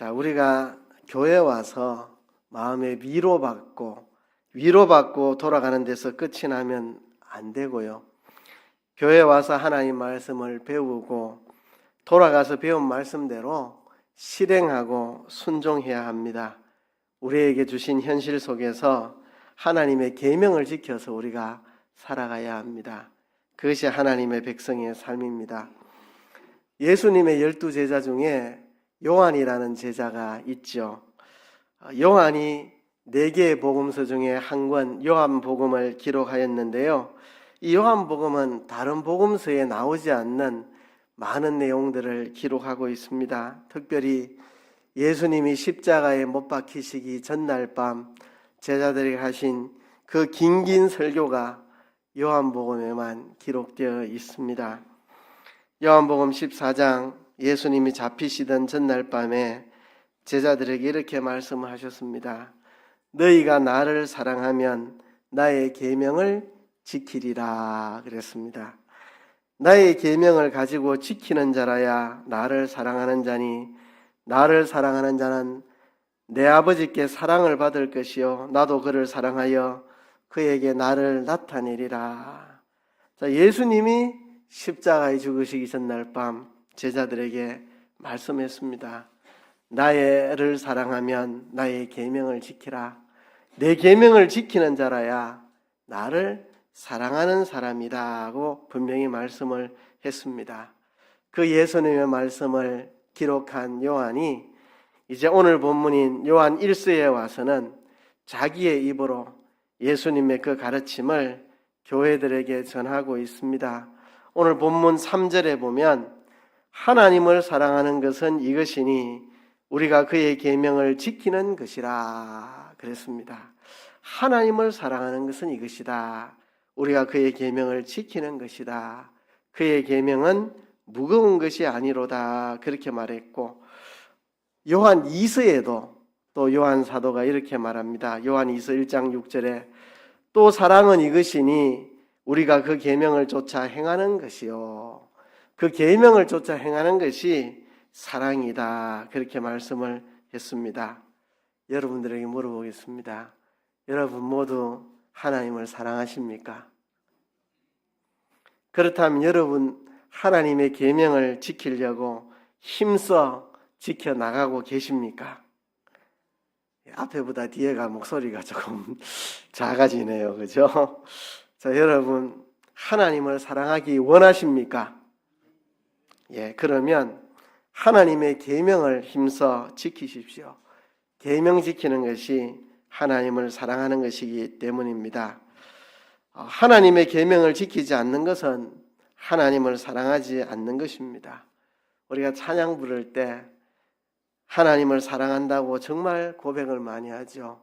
자, 우리가 교회 와서 마음에 위로받고 돌아가는 데서 끝이 나면 안 되고요. 교회 와서 하나님 말씀을 배우고 돌아가서 배운 말씀대로 실행하고 순종해야 합니다. 우리에게 주신 현실 속에서 하나님의 계명을 지켜서 우리가 살아가야 합니다. 그것이 하나님의 백성의 삶입니다. 예수님의 12제자 중에 요한이라는 제자가 있죠. 요한이 4개의 복음서 중에 한 권 요한복음을 기록하였는데요. 이 요한복음은 다른 복음서에 나오지 않는 많은 내용들을 기록하고 있습니다. 특별히 예수님이 십자가에 못 박히시기 전날 밤 제자들에게 하신 그 긴 설교가 요한복음에만 기록되어 있습니다. 요한복음 14장 예수님이 잡히시던 전날 밤에 제자들에게 이렇게 말씀을 하셨습니다. 너희가 나를 사랑하면 나의 계명을 지키리라 그랬습니다. 나의 계명을 가지고 지키는 자라야 나를 사랑하는 자니 나를 사랑하는 자는 내 아버지께 사랑을 받을 것이요 나도 그를 사랑하여 그에게 나를 나타내리라. 자, 예수님이 십자가에 죽으시기 전날 밤 제자들에게 말씀했습니다. 나를 사랑하면 나의 계명을 지키라. 내 계명을 지키는 자라야 나를 사랑하는 사람이다 하고 분명히 말씀을 했습니다. 그 예수님의 말씀을 기록한 요한이 이제 오늘 본문인 요한 1서에 와서는 자기의 입으로 예수님의 그 가르침을 교회들에게 전하고 있습니다. 오늘 본문 3절에 보면 하나님을 사랑하는 것은 이것이니 우리가 그의 계명을 지키는 것이라 그랬습니다. 하나님을 사랑하는 것은 이것이다. 우리가 그의 계명을 지키는 것이다. 그의 계명은 무거운 것이 아니로다. 그렇게 말했고 요한 2서에도 또 요한 사도가 이렇게 말합니다. 요한 2서 1장 6절에 또 사랑은 이것이니 우리가 그 계명을 쫓아 행하는 것이요. 그 계명을 쫓아 행하는 것이 사랑이다. 그렇게 말씀을 했습니다. 여러분들에게 물어보겠습니다. 여러분 모두 하나님을 사랑하십니까? 그렇다면 여러분 하나님의 계명을 지키려고 힘써 지켜나가고 계십니까? 앞에보다 뒤에가 목소리가 조금 작아지네요. 그죠? 자, 여러분 하나님을 사랑하기 원하십니까? 예, 그러면 하나님의 계명을 힘써 지키십시오. 계명 지키는 것이 하나님을 사랑하는 것이기 때문입니다. 하나님의 계명을 지키지 않는 것은 하나님을 사랑하지 않는 것입니다. 우리가 찬양 부를 때 하나님을 사랑한다고 정말 고백을 많이 하죠.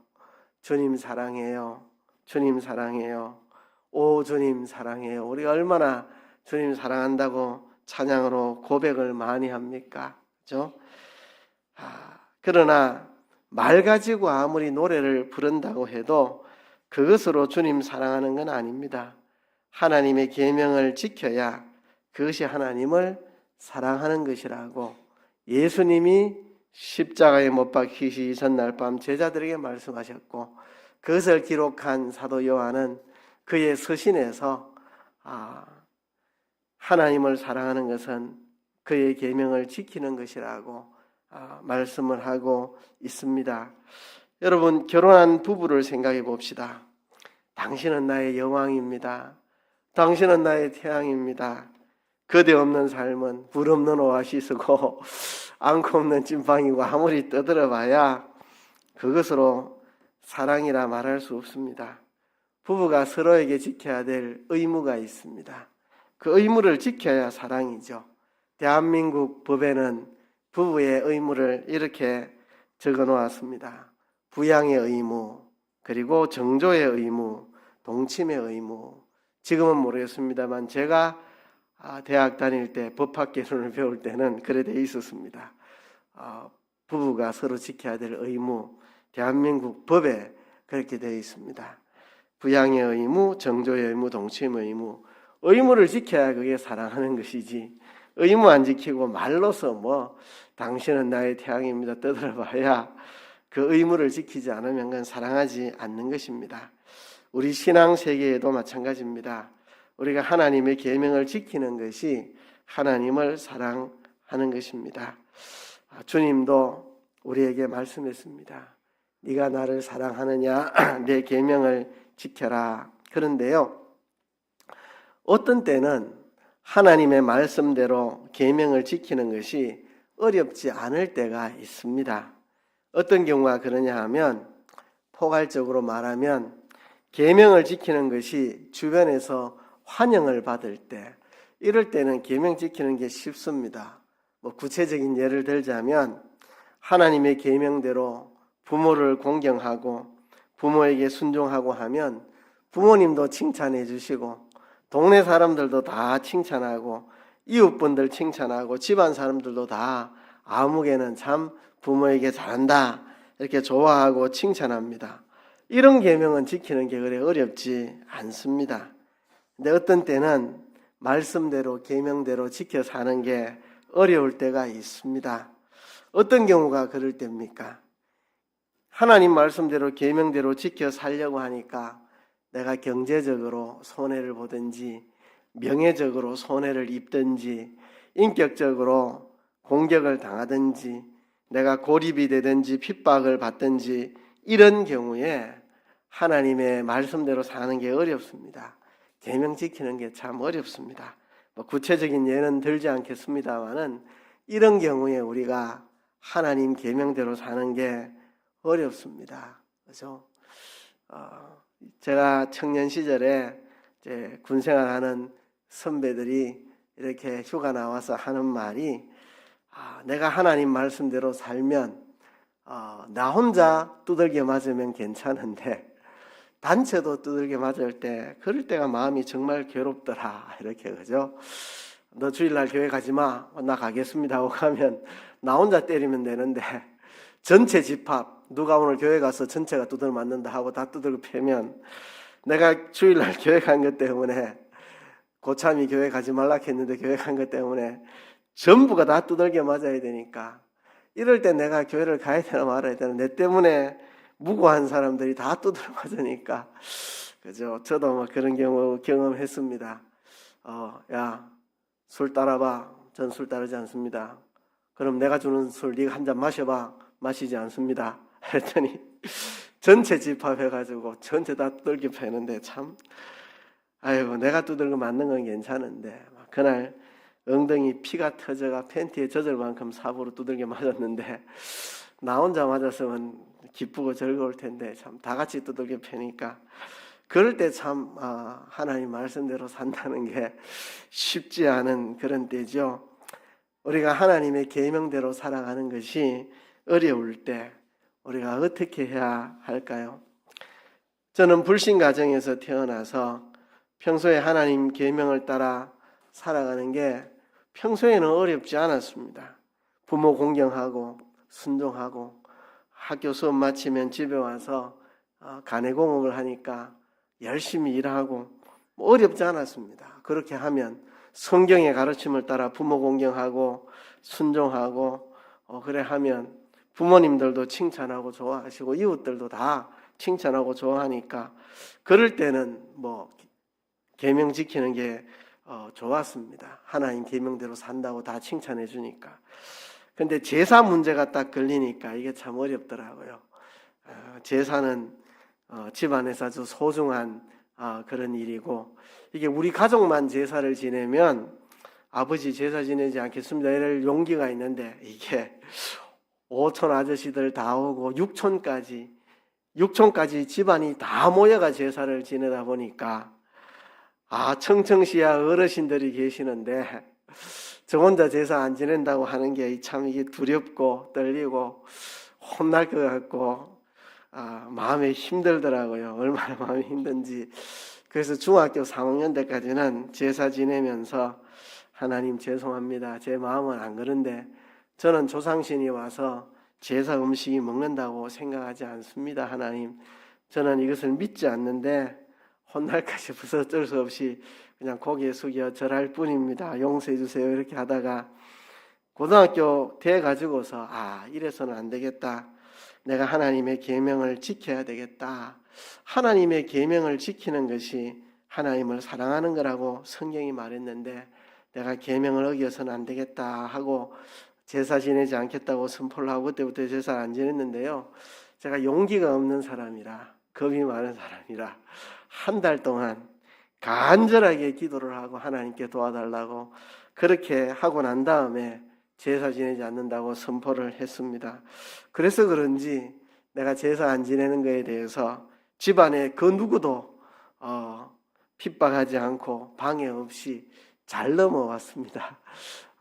주님 사랑해요. 주님 사랑해요. 오 주님 사랑해요. 우리가 얼마나 주님 사랑한다고 찬양으로 고백을 많이 합니까? 그렇죠? 그러나 말 가지고 아무리 노래를 부른다고 해도 그것으로 주님 사랑하는 건 아닙니다. 하나님의 계명을 지켜야 그것이 하나님을 사랑하는 것이라고 예수님이 십자가에 못 박히시기 전날 밤 제자들에게 말씀하셨고 그것을 기록한 사도 요한은 그의 서신에서 하나님을 사랑하는 것은 그의 계명을 지키는 것이라고 말씀을 하고 있습니다. 여러분 결혼한 부부를 생각해 봅시다. 당신은 나의 여왕입니다. 당신은 나의 태양입니다. 그대 없는 삶은 물 없는 오아시스고 앙코 없는 찐빵이고 아무리 떠들어봐야 그것으로 사랑이라 말할 수 없습니다. 부부가 서로에게 지켜야 될 의무가 있습니다. 그 의무를 지켜야 사랑이죠. 대한민국 법에는 부부의 의무를 이렇게 적어 놓았습니다. 부양의 의무, 그리고 정조의 의무, 동침의 의무. 지금은 모르겠습니다만 제가 대학 다닐 때 법학개론을 배울 때는 그래 돼 있었습니다. 부부가 서로 지켜야 될 의무, 대한민국 법에 그렇게 되어 있습니다. 부양의 의무, 정조의 의무, 동침의 의무. 의무를 지켜야 그게 사랑하는 것이지 의무 안 지키고 말로서 당신은 나의 태양입니다. 떠들어봐야 그 의무를 지키지 않으면 그건 사랑하지 않는 것입니다. 우리 신앙 세계에도 마찬가지입니다. 우리가 하나님의 계명을 지키는 것이 하나님을 사랑하는 것입니다. 주님도 우리에게 말씀했습니다. 네가 나를 사랑하느냐? 내 계명을 지켜라. 그런데요, 어떤 때는 하나님의 말씀대로 계명을 지키는 것이 어렵지 않을 때가 있습니다. 어떤 경우가 그러냐 하면, 포괄적으로 말하면 계명을 지키는 것이 주변에서 환영을 받을 때, 이럴 때는 계명 지키는 게 쉽습니다. 구체적인 예를 들자면 하나님의 계명대로 부모를 공경하고 부모에게 순종하고 하면 부모님도 칭찬해 주시고 동네 사람들도 다 칭찬하고 이웃분들 칭찬하고 집안 사람들도 다 아무개는 참 부모에게 잘한다 이렇게 좋아하고 칭찬합니다. 이런 계명은 지키는 게 그래 어렵지 않습니다. 근데 어떤 때는 말씀대로 계명대로 지켜 사는 게 어려울 때가 있습니다. 어떤 경우가 그럴 때입니까? 하나님 말씀대로 계명대로 지켜 살려고 하니까 내가 경제적으로 손해를 보든지 명예적으로 손해를 입든지 인격적으로 공격을 당하든지 내가 고립이 되든지 핍박을 받든지 이런 경우에 하나님의 말씀대로 사는 게 어렵습니다. 계명 지키는 게 참 어렵습니다. 구체적인 예는 들지 않겠습니다만은 이런 경우에 우리가 하나님 계명대로 사는 게 어렵습니다. 그렇죠? 제가 청년 시절에 이제 군 생활하는 선배들이 이렇게 휴가 나와서 하는 말이 내가 하나님 말씀대로 살면 나 혼자 두들겨 맞으면 괜찮은데 단체도 두들겨 맞을 때 그럴 때가 마음이 정말 괴롭더라 이렇게 그죠? 너 주일날 교회 가지 마. 나 가겠습니다 하고 가면 나 혼자 때리면 되는데 전체 집합 누가 오늘 교회 가서 전체가 두들겨 맞는다 하고 다 두들겨 패면 내가 주일날 교회 간 것 때문에 고참이 교회 가지 말라 했는데 교회 간 것 때문에 전부가 다 두들겨 맞아야 되니까 이럴 때 내가 교회를 가야 되나 말아야 되나 내 때문에 무고한 사람들이 다 두들겨 맞으니까 그죠? 저도 그런 경우 경험했습니다. 야, 술 따라봐. 전 술 따르지 않습니다. 그럼 내가 주는 술 네가 한 잔 마셔봐. 마시지 않습니다. 했더니 전체 집합해가지고 전체 다 두들겨 패는데 참 아이고 내가 두들겨 맞는 건 괜찮은데 그날 엉덩이 피가 터져가 팬티에 젖을 만큼 삽으로 두들겨 맞았는데 나 혼자 맞았으면 기쁘고 즐거울 텐데 참 다 같이 두들겨 패니까 그럴 때 참 하나님 말씀대로 산다는 게 쉽지 않은 그런 때죠. 우리가 하나님의 계명대로 살아가는 것이 어려울 때 우리가 어떻게 해야 할까요? 저는 불신 가정에서 태어나서 평소에 하나님 계명을 따라 살아가는 게 평소에는 어렵지 않았습니다. 부모 공경하고 순종하고 학교 수업 마치면 집에 와서 가내공업을 하니까 열심히 일하고 어렵지 않았습니다. 그렇게 하면 성경의 가르침을 따라 부모 공경하고 순종하고 그래 하면 부모님들도 칭찬하고 좋아하시고 이웃들도 다 칭찬하고 좋아하니까 그럴 때는 계명 지키는 게 좋았습니다. 하나님 계명대로 산다고 다 칭찬해 주니까. 근데 제사 문제가 딱 걸리니까 이게 참 어렵더라고요. 제사는 집안에서 아주 소중한 그런 일이고 이게 우리 가족만 제사를 지내면 아버지 제사 지내지 않겠습니다 이럴 용기가 있는데 이게 5촌 아저씨들 다 오고 6촌까지 집안이 다 모여가 제사를 지내다 보니까 청청시야 어르신들이 계시는데 저 혼자 제사 안 지낸다고 하는 게 참 이게 두렵고 떨리고 혼날 것 같고 마음이 힘들더라고요. 얼마나 마음이 힘든지. 그래서 중학교 3학년 때까지는 제사 지내면서 하나님 죄송합니다. 제 마음은 안 그런데 저는 조상신이 와서 제사 음식이 먹는다고 생각하지 않습니다. 하나님 저는 이것을 믿지 않는데 혼날까 싶어서 어쩔 수 없이 그냥 고개 숙여 절할 뿐입니다. 용서해 주세요. 이렇게 하다가 고등학교 돼 가지고서 이래서는 안 되겠다. 내가 하나님의 계명을 지켜야 되겠다. 하나님의 계명을 지키는 것이 하나님을 사랑하는 거라고 성경이 말했는데 내가 계명을 어겨서는 안 되겠다 하고 제사 지내지 않겠다고 선포를 하고 그때부터 제사를 안 지냈는데요. 제가 용기가 없는 사람이라 겁이 많은 사람이라 한 달 동안 간절하게 기도를 하고 하나님께 도와달라고 그렇게 하고 난 다음에 제사 지내지 않는다고 선포를 했습니다. 그래서 그런지 내가 제사 안 지내는 것에 대해서 집안에 그 누구도 핍박하지 않고 방해 없이 잘 넘어왔습니다.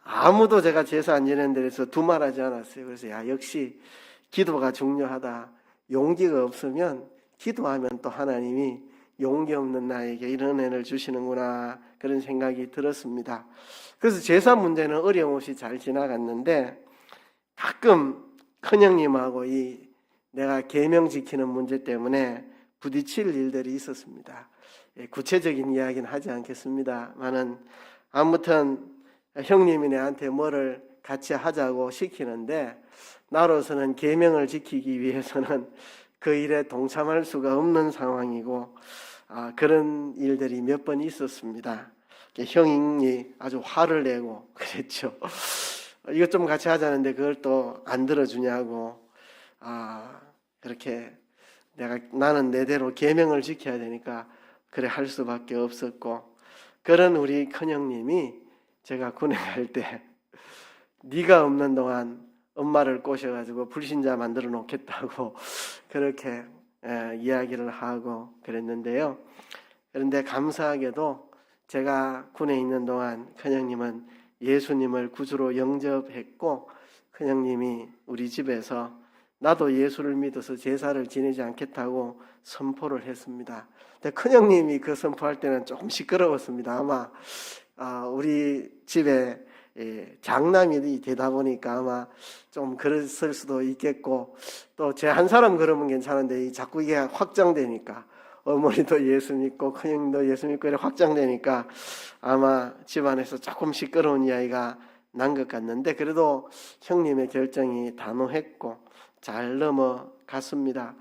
아무도 제가 제사 안 지내는 데 대해서 두말하지 않았어요. 그래서 역시 기도가 중요하다. 용기가 없으면 기도하면 또 하나님이 용기 없는 나에게 이런 은혜를 주시는구나 그런 생각이 들었습니다. 그래서 제사 문제는 어려움 없이 잘 지나갔는데 가끔 큰형님하고 내가 계명 지키는 문제 때문에 부딪힐 일들이 있었습니다. 구체적인 이야기는 하지 않겠습니다만은 아무튼 형님이 내한테 뭐를 같이 하자고 시키는데 나로서는 계명을 지키기 위해서는 그 일에 동참할 수가 없는 상황이고 그런 일들이 몇 번 있었습니다. 형이 아주 화를 내고 그랬죠. 이것 좀 같이 하자는데 그걸 또 안 들어주냐고. 그렇게 나는 내대로 계명을 지켜야 되니까 그래 할 수밖에 없었고 그런 우리 큰형님이 제가 군에 갈 때 네가 없는 동안 엄마를 꼬셔가지고 불신자 만들어 놓겠다고 그렇게 이야기를 하고 그랬는데요. 그런데 감사하게도 제가 군에 있는 동안 큰형님은 예수님을 구주로 영접했고 큰형님이 우리 집에서 나도 예수를 믿어서 제사를 지내지 않겠다고 선포를 했습니다. 근데 큰형님이 그 선포할 때는 조금 시끄러웠습니다. 아마 우리 집에 장남이 되다 보니까 아마 좀 그랬을 수도 있겠고 또 제 한 사람 그러면 괜찮은데 자꾸 이게 확장되니까 어머니도 예수 믿고 큰형님도 예수 믿고 이렇게 확장되니까 아마 집안에서 조금 시끄러운 이야기가 난 것 같는데 그래도 형님의 결정이 단호했고 잘 넘어갔습니다.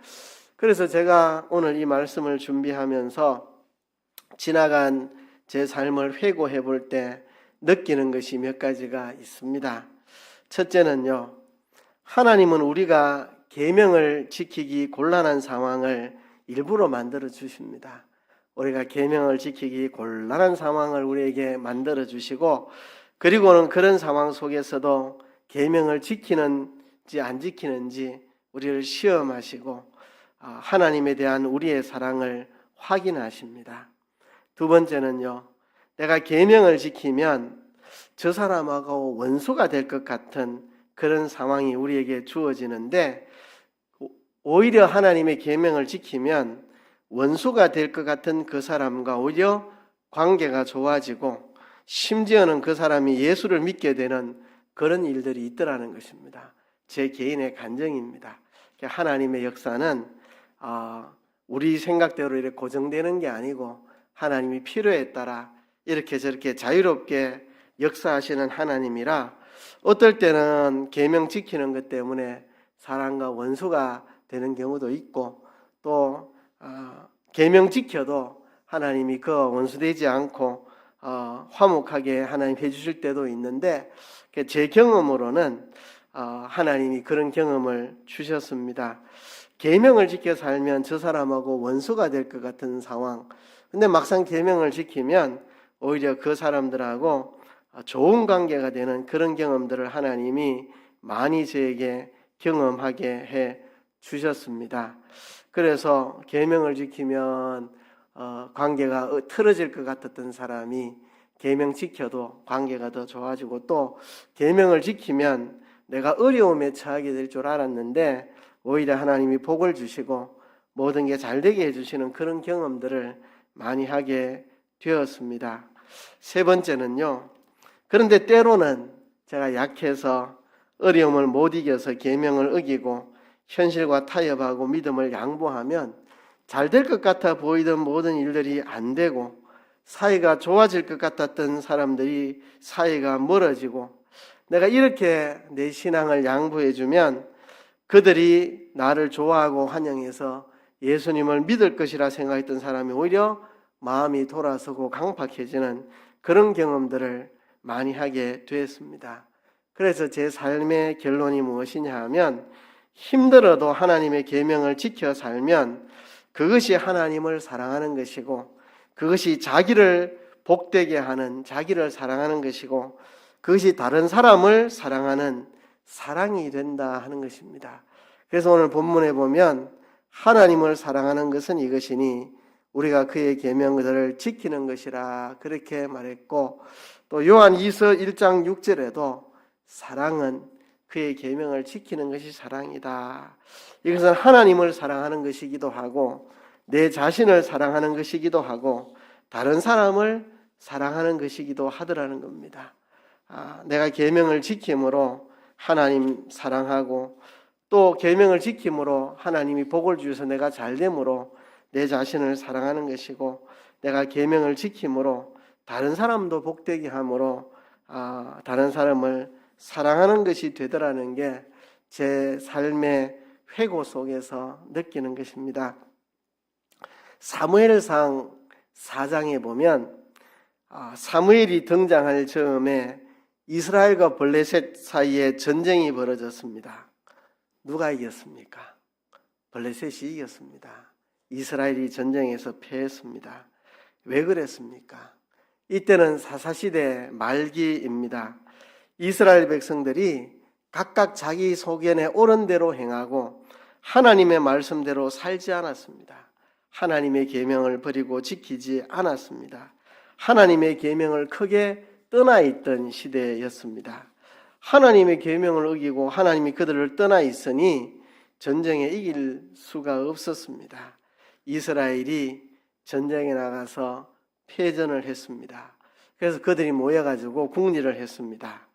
그래서 제가 오늘 이 말씀을 준비하면서 지나간 제 삶을 회고해 볼 때 느끼는 것이 몇 가지가 있습니다. 첫째는요, 하나님은 우리가 계명을 지키기 곤란한 상황을 일부러 만들어 주십니다. 우리가 계명을 지키기 곤란한 상황을 우리에게 만들어 주시고 그리고는 그런 상황 속에서도 계명을 지키는지 안 지키는지 우리를 시험하시고 하나님에 대한 우리의 사랑을 확인하십니다. 두 번째는요, 내가 계명을 지키면 저 사람하고 원수가 될 것 같은 그런 상황이 우리에게 주어지는데 오히려 하나님의 계명을 지키면 원수가 될 것 같은 그 사람과 오히려 관계가 좋아지고 심지어는 그 사람이 예수를 믿게 되는 그런 일들이 있더라는 것입니다. 제 개인의 간증입니다. 하나님의 역사는 우리 생각대로 이렇게 고정되는 게 아니고 하나님이 필요에 따라 이렇게 저렇게 자유롭게 역사하시는 하나님이라 어떨 때는 계명 지키는 것 때문에 사람과 원수가 되는 경우도 있고 또 계명 지켜도 하나님이 그와 원수되지 않고 화목하게 하나님 해주실 때도 있는데 제 경험으로는 하나님이 그런 경험을 주셨습니다. 계명을 지켜 살면 저 사람하고 원수가 될 것 같은 상황, 근데 막상 계명을 지키면 오히려 그 사람들하고 좋은 관계가 되는 그런 경험들을 하나님이 많이 저에게 경험하게 해 주셨습니다. 그래서 계명을 지키면 관계가 틀어질 것 같았던 사람이 계명 지켜도 관계가 더 좋아지고 또 계명을 지키면 내가 어려움에 처하게 될 줄 알았는데 오히려 하나님이 복을 주시고 모든 게 잘 되게 해주시는 그런 경험들을 많이 하게 되었습니다. 세 번째는요, 그런데 때로는 제가 약해서 어려움을 못 이겨서 계명을 어기고 현실과 타협하고 믿음을 양보하면 잘 될 것 같아 보이던 모든 일들이 안 되고 사이가 좋아질 것 같았던 사람들이 사이가 멀어지고 내가 이렇게 내 신앙을 양보해주면 그들이 나를 좋아하고 환영해서 예수님을 믿을 것이라 생각했던 사람이 오히려 마음이 돌아서고 강팍해지는 그런 경험들을 많이 하게 되었습니다. 그래서 제 삶의 결론이 무엇이냐 하면 힘들어도 하나님의 계명을 지켜 살면 그것이 하나님을 사랑하는 것이고 그것이 자기를 복되게 하는, 자기를 사랑하는 것이고 그것이 다른 사람을 사랑하는 사랑이 된다 하는 것입니다. 그래서 오늘 본문에 보면 하나님을 사랑하는 것은 이것이니 우리가 그의 계명들을 지키는 것이라 그렇게 말했고, 또 요한 2서 1장 6절에도 사랑은 그의 계명을 지키는 것이 사랑이다. 이것은 하나님을 사랑하는 것이기도 하고 내 자신을 사랑하는 것이기도 하고 다른 사람을 사랑하는 것이기도 하더라는 겁니다. 내가 계명을 지킴으로 하나님 사랑하고 또 계명을 지킴으로 하나님이 복을 주셔서 내가 잘됨으로 내 자신을 사랑하는 것이고 내가 계명을 지킴으로 다른 사람도 복되게 함으로 다른 사람을 사랑하는 것이 되더라는 게 제 삶의 회고 속에서 느끼는 것입니다. 사무엘상 4장에 보면 사무엘이 등장할 즈음에 이스라엘과 블레셋 사이에 전쟁이 벌어졌습니다. 누가 이겼습니까? 블레셋이 이겼습니다. 이스라엘이 전쟁에서 패했습니다. 왜 그랬습니까? 이때는 사사시대 말기입니다. 이스라엘 백성들이 각각 자기 소견에 옳은 대로 행하고 하나님의 말씀대로 살지 않았습니다. 하나님의 계명을 버리고 지키지 않았습니다. 하나님의 계명을 크게 떠나 있던 시대였습니다. 하나님의 계명을 어기고 하나님이 그들을 떠나 있으니 전쟁에 이길 수가 없었습니다. 이스라엘이 전쟁에 나가서 패전을 했습니다. 그래서 그들이 모여가지고 궁리를 했습니다.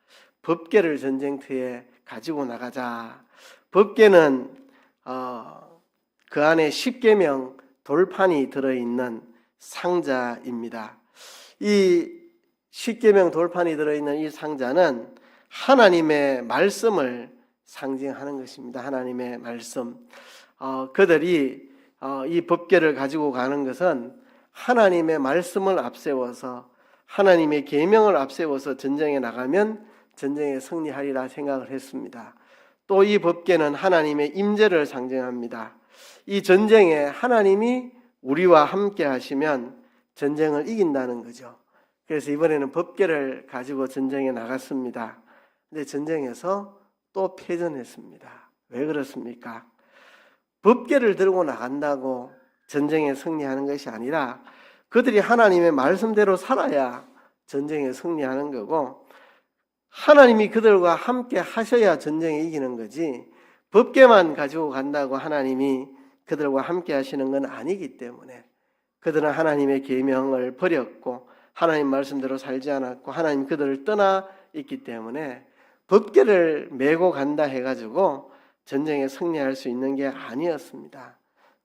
법궤를 전쟁터에 가지고 나가자. 법궤는 그 안에 10계명 돌판이 들어있는 상자입니다. 이 10계명 돌판이 들어있는 이 상자는 하나님의 말씀을 상징하는 것입니다. 하나님의 말씀. 그들이 이 법궤를 가지고 가는 것은 하나님의 말씀을 앞세워서 하나님의 계명을 앞세워서 전쟁에 나가면 전쟁에 승리하리라 생각을 했습니다. 또 이 법궤는 하나님의 임재를 상징합니다. 이 전쟁에 하나님이 우리와 함께 하시면 전쟁을 이긴다는 거죠. 그래서 이번에는 법궤를 가지고 전쟁에 나갔습니다. 근데 전쟁에서 또 패전했습니다. 왜 그렇습니까? 법궤를 들고 나간다고 전쟁에 승리하는 것이 아니라 그들이 하나님의 말씀대로 살아야 전쟁에 승리하는 거고 하나님이 그들과 함께 하셔야 전쟁에 이기는 거지 법궤만 가지고 간다고 하나님이 그들과 함께 하시는 건 아니기 때문에 그들은 하나님의 계명을 버렸고 하나님 말씀대로 살지 않았고 하나님 그들을 떠나 있기 때문에 법궤를 메고 간다 해가지고 전쟁에 승리할 수 있는 게 아니었습니다.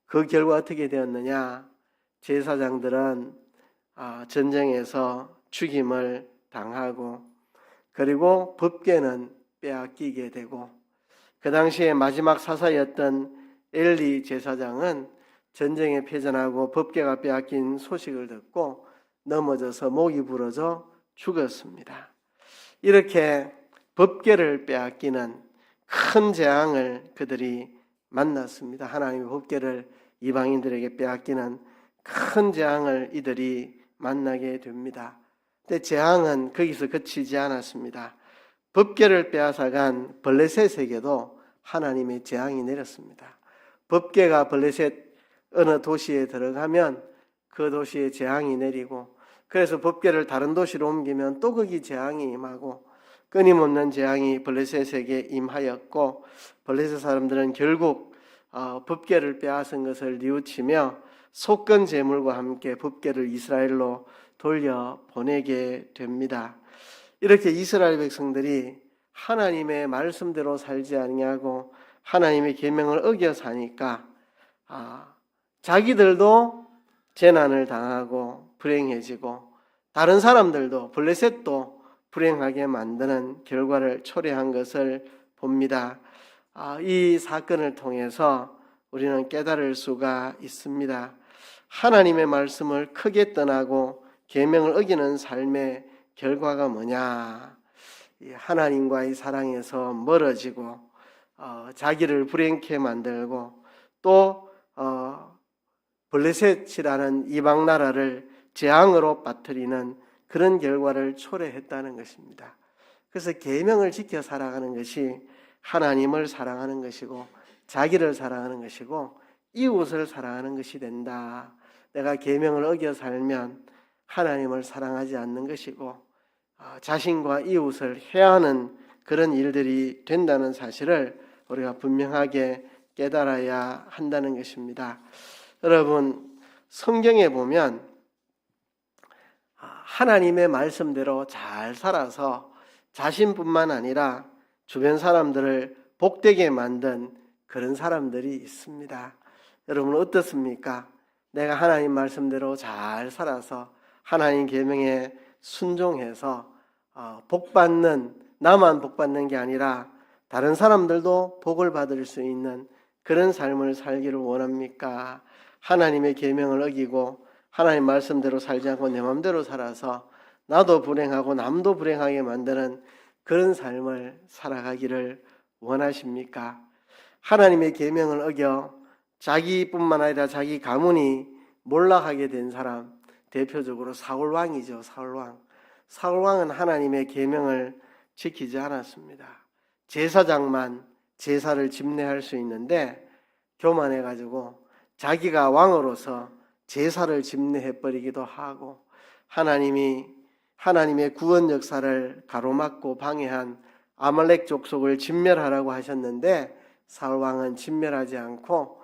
그 결과 어떻게 되었느냐? 제사장들은 전쟁에서 죽임을 당하고 그리고 법궤는 빼앗기게 되고 그 당시에 마지막 사사였던 엘리 제사장은 전쟁에 패전하고 법궤가 빼앗긴 소식을 듣고 넘어져서 목이 부러져 죽었습니다. 이렇게 법궤를 빼앗기는 큰 재앙을 그들이 만났습니다. 하나님의 법궤를 이방인들에게 빼앗기는 큰 재앙을 이들이 만나게 됩니다. 근데 재앙은 거기서 그치지 않았습니다. 법궤를 빼앗아간 블레셋에게도 하나님의 재앙이 내렸습니다. 법궤가 블레셋 어느 도시에 들어가면 그 도시에 재앙이 내리고 그래서 법궤를 다른 도시로 옮기면 또 거기 재앙이 임하고 끊임없는 재앙이 블레셋에게 임하였고 블레셋 사람들은 결국 법궤를 빼앗은 것을 뉘우치며 속건 제물과 함께 법궤를 이스라엘로 돌려보내게 됩니다. 이렇게 이스라엘 백성들이 하나님의 말씀대로 살지 아니하고 하나님의 계명을 어겨 사니까 자기들도 재난을 당하고 불행해지고 다른 사람들도 블레셋도 불행하게 만드는 결과를 초래한 것을 봅니다. 이 사건을 통해서 우리는 깨달을 수가 있습니다. 하나님의 말씀을 크게 떠나고 계명을 어기는 삶의 결과가 뭐냐? 하나님과의 사랑에서 멀어지고 자기를 불행케 만들고 또 블레셋이라는 이방 나라를 재앙으로 빠뜨리는 그런 결과를 초래했다는 것입니다. 그래서 계명을 지켜 살아가는 것이 하나님을 사랑하는 것이고 자기를 사랑하는 것이고 이웃을 사랑하는 것이 된다. 내가 계명을 어겨 살면 하나님을 사랑하지 않는 것이고 자신과 이웃을 해하는 그런 일들이 된다는 사실을 우리가 분명하게 깨달아야 한다는 것입니다. 여러분, 성경에 보면 하나님의 말씀대로 잘 살아서 자신뿐만 아니라 주변 사람들을 복되게 만든 그런 사람들이 있습니다. 여러분 어떻습니까? 내가 하나님 말씀대로 잘 살아서 하나님 계명에 순종해서 나만 복받는 게 아니라 다른 사람들도 복을 받을 수 있는 그런 삶을 살기를 원합니까? 하나님의 계명을 어기고 하나님 말씀대로 살지 않고 내 마음대로 살아서 나도 불행하고 남도 불행하게 만드는 그런 삶을 살아가기를 원하십니까? 하나님의 계명을 어겨 자기뿐만 아니라 자기 가문이 몰락하게 된 사람, 대표적으로 사울 왕이죠. 사울 왕은 하나님의 계명을 지키지 않았습니다. 제사장만 제사를 집례할 수 있는데 교만해가지고 자기가 왕으로서 제사를 집례해버리기도 하고 하나님의 구원 역사를 가로막고 방해한 아말렉 족속을 진멸하라고 하셨는데 사울 왕은 진멸하지 않고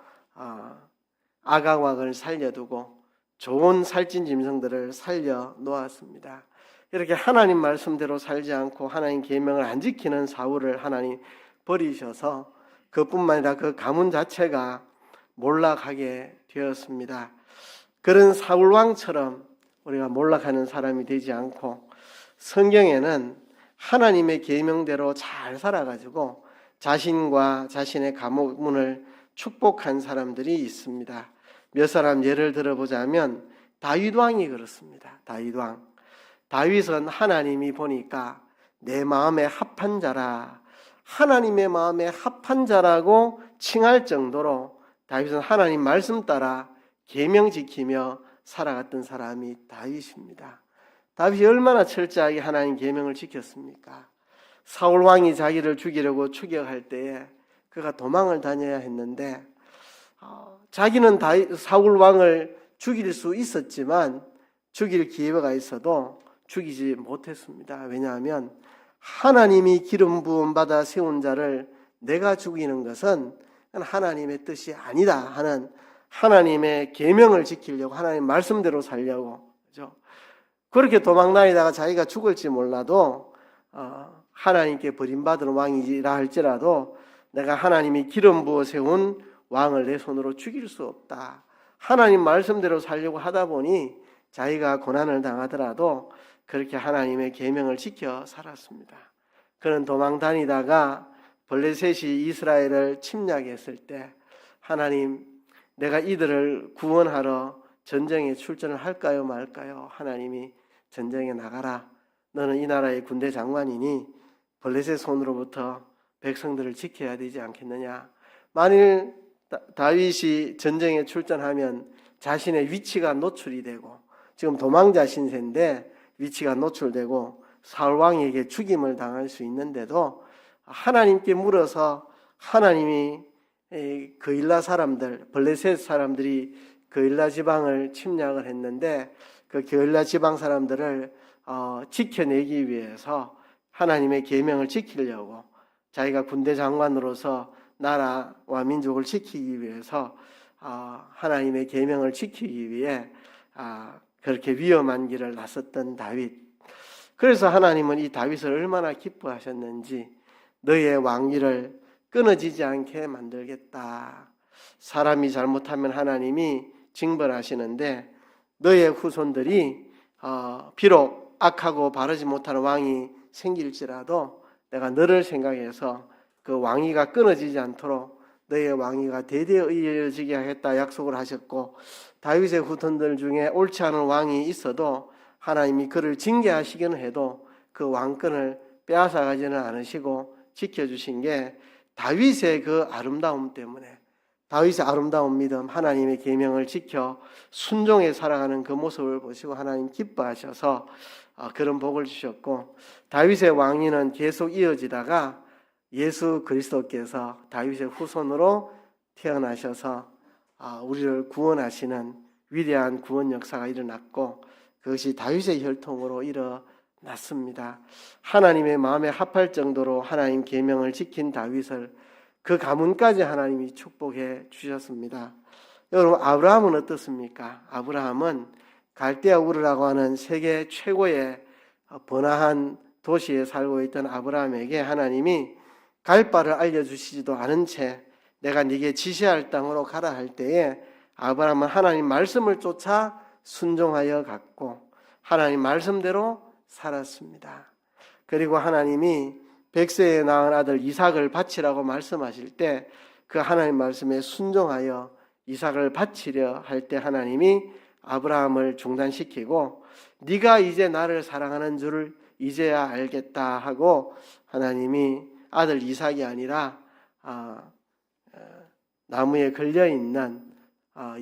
아각 왕을 살려두고 좋은 살찐 짐승들을 살려 놓았습니다. 이렇게 하나님 말씀대로 살지 않고 하나님 계명을 안 지키는 사울을 하나님 버리셔서 그뿐만 아니라 그 가문 자체가 몰락하게 되었습니다. 그런 사울 왕처럼 우리가 몰락하는 사람이 되지 않고 성경에는 하나님의 계명대로 잘 살아가지고 자신과 자신의 가문을 축복한 사람들이 있습니다. 몇 사람 예를 들어보자면 다윗 왕이 그렇습니다. 다윗은 하나님이 보니까 내 마음에 합한 자라, 하나님의 마음에 합한 자라고 칭할 정도로 다윗은 하나님 말씀 따라 계명 지키며 살아갔던 사람이 다윗입니다. 다윗이 얼마나 철저하게 하나님 계명을 지켰습니까? 사울 왕이 자기를 죽이려고 추격할 때에 그가 도망을 다녀야 했는데 자기는 사울 왕을 죽일 수 있었지만 죽일 기회가 있어도 죽이지 못했습니다. 왜냐하면 하나님이 기름 부음 받아 세운 자를 내가 죽이는 것은 하나님의 뜻이 아니다 하는 하나님의 계명을 지키려고 하나님 말씀대로 살려고 그렇죠? 그렇게 도망다니다가 자기가 죽을지 몰라도 하나님께 버림받은 왕이라 할지라도 내가 하나님이 기름 부어 세운 왕을 내 손으로 죽일 수 없다. 하나님 말씀대로 살려고 하다 보니 자기가 고난을 당하더라도 그렇게 하나님의 계명을 지켜 살았습니다. 그는 도망 다니다가 블레셋이 이스라엘을 침략했을 때 하나님 내가 이들을 구원하러 전쟁에 출전을 할까요 말까요? 하나님이 전쟁에 나가라. 너는 이 나라의 군대 장관이니 블레셋 손으로부터 백성들을 지켜야 되지 않겠느냐. 만일 다윗이 전쟁에 출전하면 자신의 위치가 노출이 되고 지금 도망자 신세인데 위치가 노출되고 사울 왕에게 죽임을 당할 수 있는데도 하나님께 물어서 하나님이 그일라 사람들, 블레셋 사람들이 그일라 지방을 침략을 했는데 그 그일라 지방 사람들을 지켜내기 위해서 하나님의 계명을 지키려고 자기가 군대 장관으로서 나라와 민족을 지키기 위해서 하나님의 계명을 지키기 위해 그렇게 위험한 길을 나섰던 다윗. 그래서 하나님은 이 다윗을 얼마나 기뻐하셨는지 너의 왕위를 끊어지지 않게 만들겠다. 사람이 잘못하면 하나님이 징벌하시는데 너의 후손들이 비록 악하고 바르지 못하는 왕이 생길지라도 내가 너를 생각해서 그 왕위가 끊어지지 않도록 너의 왕위가 대대에 이어지게 하겠다 약속을 하셨고, 다윗의 후손들 중에 옳지 않은 왕이 있어도 하나님이 그를 징계하시기는 해도 그 왕권을 빼앗아가지는 않으시고 지켜주신 게 다윗의 그 아름다움 때문에, 다윗의 아름다운 믿음, 하나님의 계명을 지켜 순종해 살아가는 그 모습을 보시고 하나님 기뻐하셔서 그런 복을 주셨고, 다윗의 왕위는 계속 이어지다가 예수 그리스도께서 다윗의 후손으로 태어나셔서 우리를 구원하시는 위대한 구원 역사가 일어났고, 그것이 다윗의 혈통으로 일어났습니다. 하나님의 마음에 합할 정도로 하나님 계명을 지킨 다윗을 그 가문까지 하나님이 축복해 주셨습니다. 여러분, 아브라함은 어떻습니까? 아브라함은 갈대아 우르라고 하는 세계 최고의 번화한 도시에 살고 있던 아브라함에게 하나님이 갈 바를 알려주시지도 않은 채 내가 네게 지시할 땅으로 가라 할 때에 아브라함은 하나님 말씀을 쫓아 순종하여 갔고 하나님 말씀대로 살았습니다. 그리고 하나님이 100세에 낳은 아들 이삭을 바치라고 말씀하실 때 그 하나님 말씀에 순종하여 이삭을 바치려 할 때 하나님이 아브라함을 중단시키고 네가 이제 나를 사랑하는 줄을 이제야 알겠다 하고 하나님이 아들 이삭이 아니라 나무에 걸려있는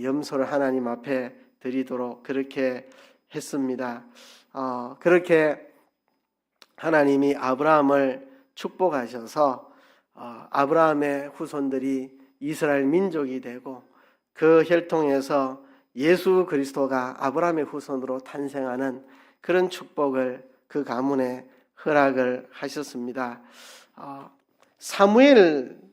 염소를 하나님 앞에 드리도록 그렇게 했습니다. 그렇게 하나님이 아브라함을 축복하셔서 아브라함의 후손들이 이스라엘 민족이 되고 그 혈통에서 예수 그리스도가 아브라함의 후손으로 탄생하는 그런 축복을 그 가문에 허락을 하셨습니다. 사무엘은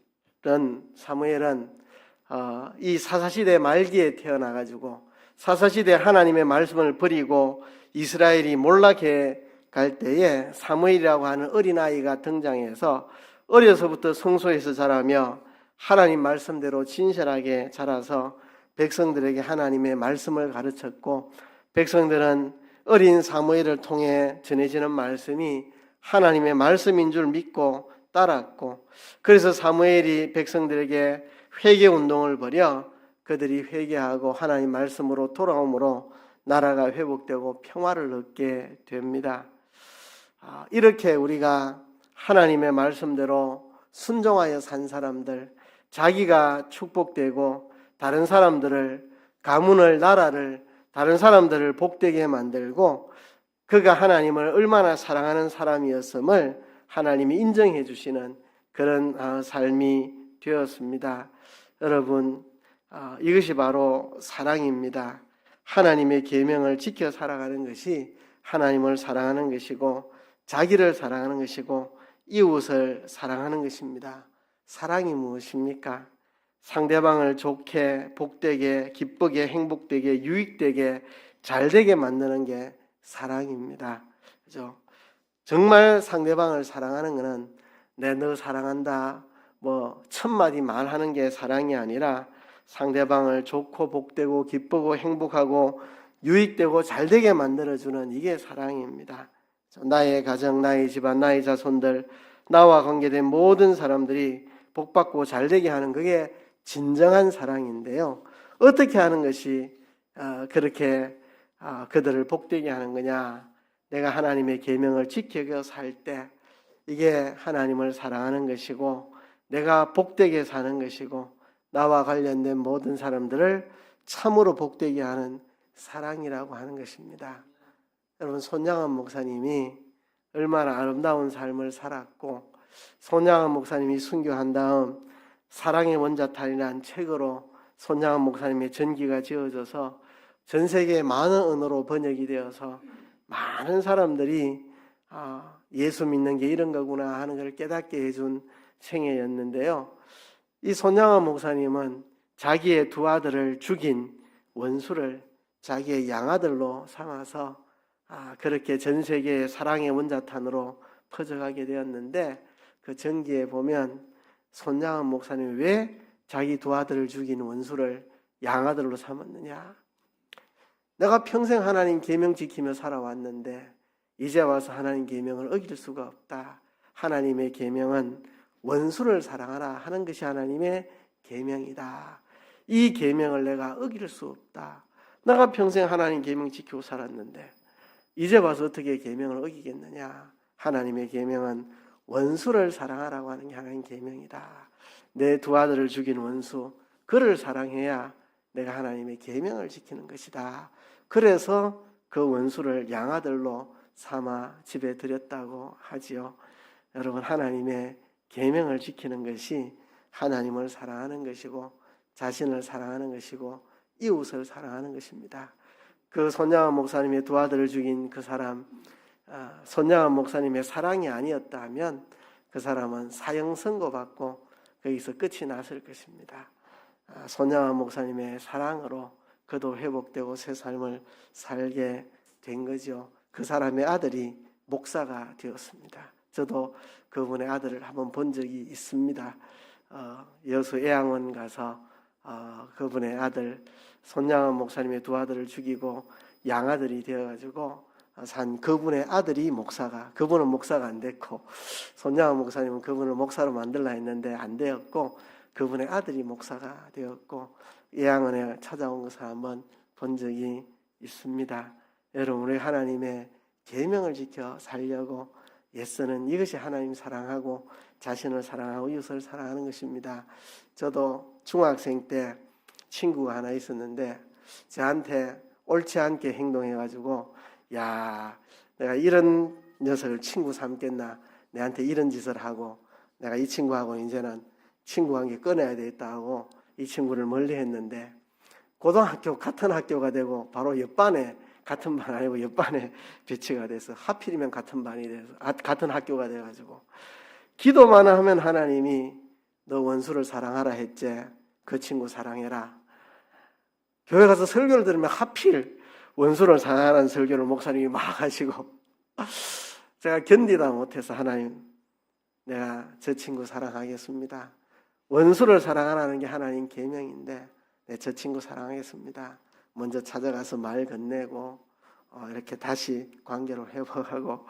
이 사사시대 말기에 태어나가지고 사사시대 하나님의 말씀을 버리고 이스라엘이 몰락해 갈 때에 사무엘이라고 하는 어린아이가 등장해서 어려서부터 성소에서 자라며 하나님 말씀대로 진실하게 자라서 백성들에게 하나님의 말씀을 가르쳤고, 백성들은 어린 사무엘을 통해 전해지는 말씀이 하나님의 말씀인 줄 믿고 따랐고, 그래서 사무엘이 백성들에게 회개운동을 벌여 그들이 회개하고 하나님 말씀으로 돌아옴으로 나라가 회복되고 평화를 얻게 됩니다. 이렇게 우리가 하나님의 말씀대로 순종하여 산 사람들, 자기가 축복되고 다른 사람들을, 가문을, 나라를, 다른 사람들을 복되게 만들고 그가 하나님을 얼마나 사랑하는 사람이었음을 하나님이 인정해 주시는 그런 삶이 되었습니다. 여러분, 이것이 바로 사랑입니다. 하나님의 계명을 지켜 살아가는 것이 하나님을 사랑하는 것이고 자기를 사랑하는 것이고 이웃을 사랑하는 것입니다. 사랑이 무엇입니까? 상대방을 좋게, 복되게, 기쁘게, 행복되게, 유익되게, 잘되게 만드는 게 사랑입니다. 그죠? 정말 상대방을 사랑하는 것은 내 너 사랑한다, 첫 마디 말하는 게 사랑이 아니라 상대방을 좋고 복되고 기쁘고 행복하고 유익되고 잘되게 만들어주는 이게 사랑입니다. 나의 가정, 나의 집안, 나의 자손들, 나와 관계된 모든 사람들이 복받고 잘되게 하는 그게 진정한 사랑인데요. 어떻게 하는 것이 그렇게 그들을 복되게 하는 거냐? 내가 하나님의 계명을 지켜 살 때 이게 하나님을 사랑하는 것이고 내가 복되게 사는 것이고 나와 관련된 모든 사람들을 참으로 복되게 하는 사랑이라고 하는 것입니다. 여러분, 손양원 목사님이 얼마나 아름다운 삶을 살았고 손양원 목사님이 순교한 다음 사랑의 원자탄이라는 책으로 손양원 목사님의 전기가 지어져서 전 세계에 많은 언어로 번역이 되어서 많은 사람들이 예수 믿는 게 이런 거구나 하는 걸 깨닫게 해준 생애였는데요. 이 손양원 목사님은 자기의 두 아들을 죽인 원수를 자기의 양아들로 삼아서 그렇게 전 세계의 사랑의 원자탄으로 퍼져가게 되었는데, 그 전기에 보면 손양원 목사님이 왜 자기 두 아들을 죽인 원수를 양아들로 삼았느냐? 내가 평생 하나님 계명 지키며 살아왔는데 이제 와서 하나님 계명을 어길 수가 없다. 하나님의 계명은 원수를 사랑하라 하는 것이 하나님의 계명이다. 이 계명을 내가 어길 수 없다. 내가 평생 하나님 계명 지키고 살았는데 이제 와서 어떻게 계명을 어기겠느냐. 하나님의 계명은 원수를 사랑하라고 하는 게 하나님 계명이다. 내 두 아들을 죽인 원수, 그를 사랑해야 내가 하나님의 계명을 지키는 것이다. 그래서 그 원수를 양아들로 삼아 집에 들였다고 하지요. 여러분, 하나님의 계명을 지키는 것이 하나님을 사랑하는 것이고 자신을 사랑하는 것이고 이웃을 사랑하는 것입니다. 그 손양원 목사님의 두 아들을 죽인 그 사람, 손양원 목사님의 사랑이 아니었다면 그 사람은 사형 선고받고 거기서 끝이 났을 것입니다. 손양원 목사님의 사랑으로 그도 회복되고 새 삶을 살게 된 거죠. 그 사람의 아들이 목사가 되었습니다. 저도 그분의 아들을 한번 본 적이 있습니다. 여수 애양원 가서 그분의 아들 손양원 목사님의 두 아들을 죽이고 양아들이 되어가지고 산 그분의 아들이 목사가, 그분은 목사가 안 됐고 손양원 목사님은 그분을 목사로 만들라 했는데 안 되었고 그분의 아들이 목사가 되었고 애양원에 찾아온 것을 한번 본 적이 있습니다. 여러분, 우리 하나님의 계명을 지켜 살려고 애쓰는 이것이 하나님 사랑하고 자신을 사랑하고 이웃을 사랑하는 것입니다. 저도 중학생 때 친구가 하나 있었는데 저한테 옳지 않게 행동해가지고 야, 내가 이런 녀석을 친구 삼겠나, 내한테 이런 짓을 하고 내가 이 친구하고 이제는 친구 관계 끊어야 되겠다 하고 이 친구를 멀리 했는데 고등학교 같은 학교가 되고 바로 옆반에, 같은 반 아니고 옆반에 배치가 돼서 하필이면 같은 반이 돼서 같은 학교가 돼가지고 기도만 하면 하나님이 너 원수를 사랑하라 했지, 그 친구 사랑해라. 교회 가서 설교를 들으면 하필 원수를 사랑하는 설교를 목사님이 막 하시고 제가 견디다 못해서 하나님, 내가 저 친구 사랑하겠습니다. 원수를 사랑하라는 게 하나님 계명인데 저 친구 사랑하겠습니다. 먼저 찾아가서 말 건네고 이렇게 다시 관계를 회복하고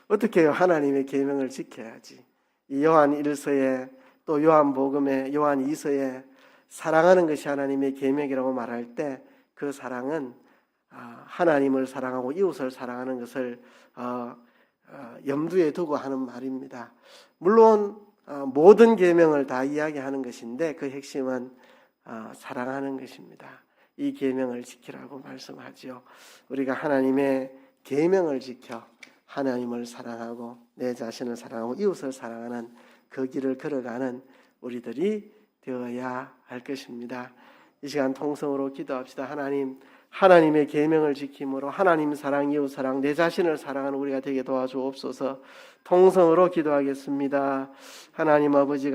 어떻게 해요? 하나님의 계명을 지켜야지. 이 요한 1서에 또 요한복음에 요한 2서에 사랑하는 것이 하나님의 계명이라고 말할 때 그 사랑은 하나님을 사랑하고 이웃을 사랑하는 것을 염두에 두고 하는 말입니다. 물론 모든 계명을 다 이야기하는 것인데 그 핵심은 사랑하는 것입니다. 이 계명을 지키라고 말씀하죠. 우리가 하나님의 계명을 지켜 하나님을 사랑하고 내 자신을 사랑하고 이웃을 사랑하는 그 길을 걸어가는 우리들이 되어야 할 것입니다. 이 시간 통성으로 기도합시다. 하나님, 하나님의 계명을 지킴으로 하나님 사랑, 이웃 사랑, 내 자신을 사랑하는 우리가 되게 도와주옵소서. 통성으로 기도하겠습니다. 하나님 아버지가